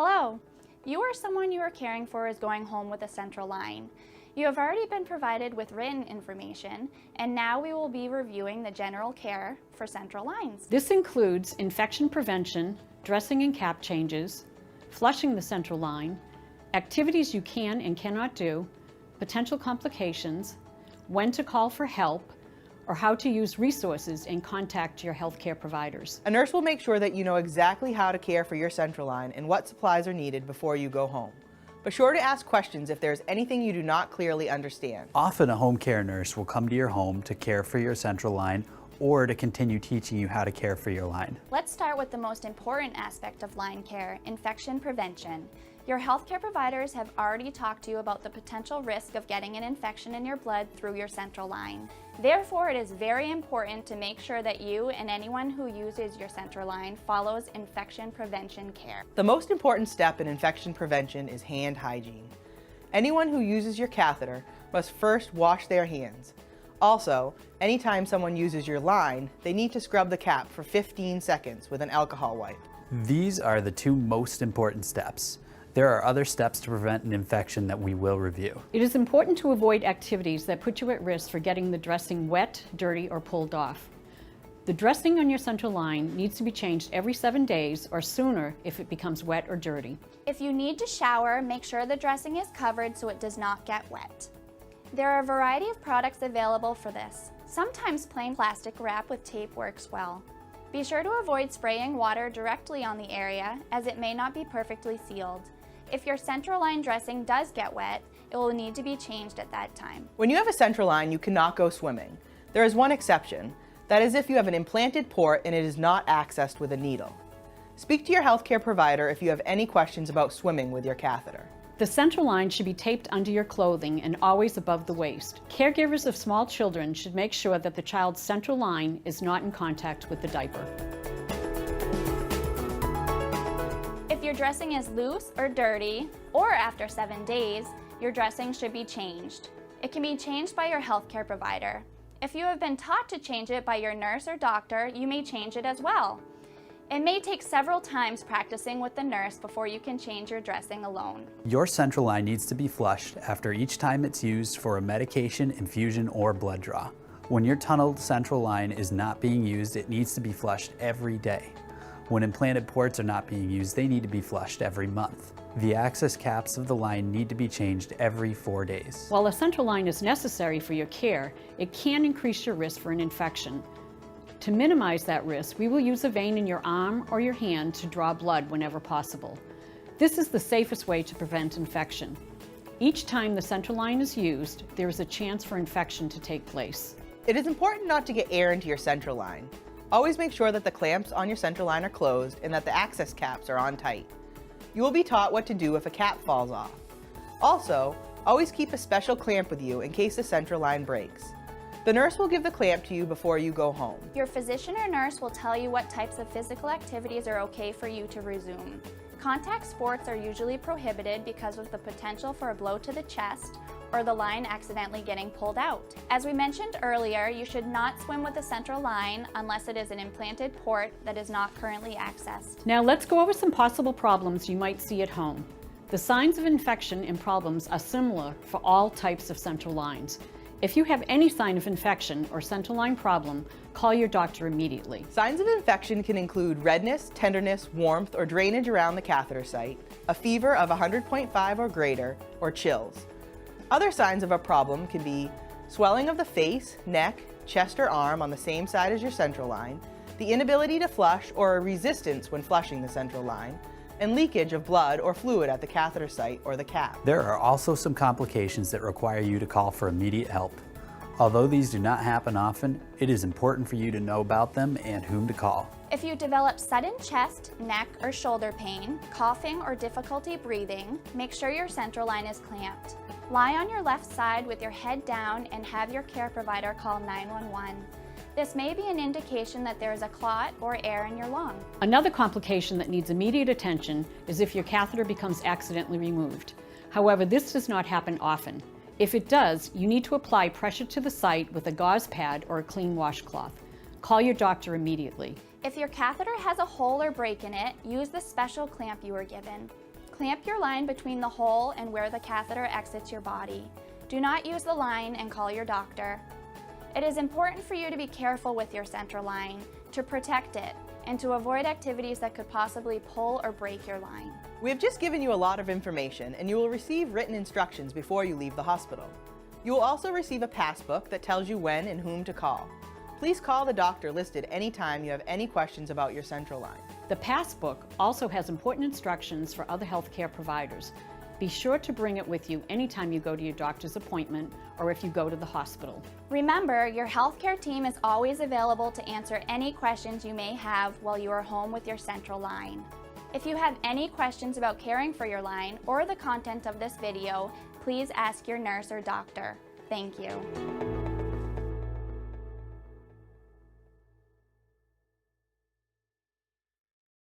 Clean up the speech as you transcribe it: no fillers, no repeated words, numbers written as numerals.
Hello. You or someone you are caring for is going home with a central line. You have already been provided with written information, and now we will be reviewing the general care for central lines. This includes infection prevention, dressing and cap changes, flushing the central line, activities you can and cannot do, potential complications, when to call for help, or how to use resources and contact your healthcare providers. A nurse will make sure that you know exactly how to care for your central line and what supplies are needed before you go home. Be sure to ask questions if there's anything you do not clearly understand. Often a home care nurse will come to your home to care for your central line or to continue teaching you how to care for your line. Let's start with the most important aspect of line care, infection prevention. Your healthcare providers have already talked to you about the potential risk of getting an infection in your blood through your central line. Therefore, it is very important to make sure that you and anyone who uses your central line follows infection prevention care. The most important step in infection prevention is hand hygiene. Anyone who uses your catheter must first wash their hands. Also, anytime someone uses your line, they need to scrub the cap for 15 seconds with an alcohol wipe. These are the two most important steps. There are other steps to prevent an infection that we will review. It is important to avoid activities that put you at risk for getting the dressing wet, dirty, or pulled off. The dressing on your central line needs to be changed every 7 days or sooner if it becomes wet or dirty. If you need to shower, make sure the dressing is covered so it does not get wet. There are a variety of products available for this. Sometimes plain plastic wrap with tape works well. Be sure to avoid spraying water directly on the area, as it may not be perfectly sealed. If your central line dressing does get wet, it will need to be changed at that time. When you have a central line, you cannot go swimming. There is one exception. That is if you have an implanted port and it is not accessed with a needle. Speak to your healthcare provider if you have any questions about swimming with your catheter. The central line should be taped under your clothing and always above the waist. Caregivers of small children should make sure that the child's central line is not in contact with the diaper. If your dressing is loose or dirty, or after 7 days, your dressing should be changed. It can be changed by your healthcare provider. If you have been taught to change it by your nurse or doctor, you may change it as well. It may take several times practicing with the nurse before you can change your dressing alone. Your central line needs to be flushed after each time it's used for a medication, infusion, or blood draw. When your tunneled central line is not being used, it needs to be flushed every day. When implanted ports are not being used, they need to be flushed every month. The access caps of the line need to be changed every 4 days. While a central line is necessary for your care, it can increase your risk for an infection. To minimize that risk, we will use a vein in your arm or your hand to draw blood whenever possible. This is the safest way to prevent infection. Each time the central line is used, there is a chance for infection to take place. It is important not to get air into your central line. Always make sure that the clamps on your central line are closed and that the access caps are on tight. You will be taught what to do if a cap falls off. Also, always keep a special clamp with you in case the central line breaks. The nurse will give the clamp to you before you go home. Your physician or nurse will tell you what types of physical activities are okay for you to resume. Contact sports are usually prohibited because of the potential for a blow to the chest or the line accidentally getting pulled out. As we mentioned earlier, you should not swim with a central line unless it is an implanted port that is not currently accessed. Now let's go over some possible problems you might see at home. The signs of infection and problems are similar for all types of central lines. If you have any sign of infection or central line problem, call your doctor immediately. Signs of infection can include redness, tenderness, warmth, or drainage around the catheter site, a fever of 100.5 or greater, or chills. Other signs of a problem can be swelling of the face, neck, chest, or arm on the same side as your central line, the inability to flush or a resistance when flushing the central line, and leakage of blood or fluid at the catheter site or the cap. There are also some complications that require you to call for immediate help. Although these do not happen often, it is important for you to know about them and whom to call. If you develop sudden chest, neck, or shoulder pain, coughing, or difficulty breathing, make sure your central line is clamped. Lie on your left side with your head down and have your care provider call 911. This may be an indication that there is a clot or air in your lung. Another complication that needs immediate attention is if your catheter becomes accidentally removed. However, this does not happen often. If it does, you need to apply pressure to the site with a gauze pad or a clean washcloth. Call your doctor immediately. If your catheter has a hole or break in it, use the special clamp you were given. Clamp your line between the hole and where the catheter exits your body. Do not use the line and call your doctor. It is important for you to be careful with your central line, to protect it, and to avoid activities that could possibly pull or break your line. We have just given you a lot of information, and you will receive written instructions before you leave the hospital. You will also receive a passbook that tells you when and whom to call. Please call the doctor listed anytime you have any questions about your central line. The passbook also has important instructions for other healthcare providers. Be sure to bring it with you anytime you go to your doctor's appointment or if you go to the hospital. Remember, your healthcare team is always available to answer any questions you may have while you are home with your central line. If you have any questions about caring for your line or the content of this video, please ask your nurse or doctor. Thank you.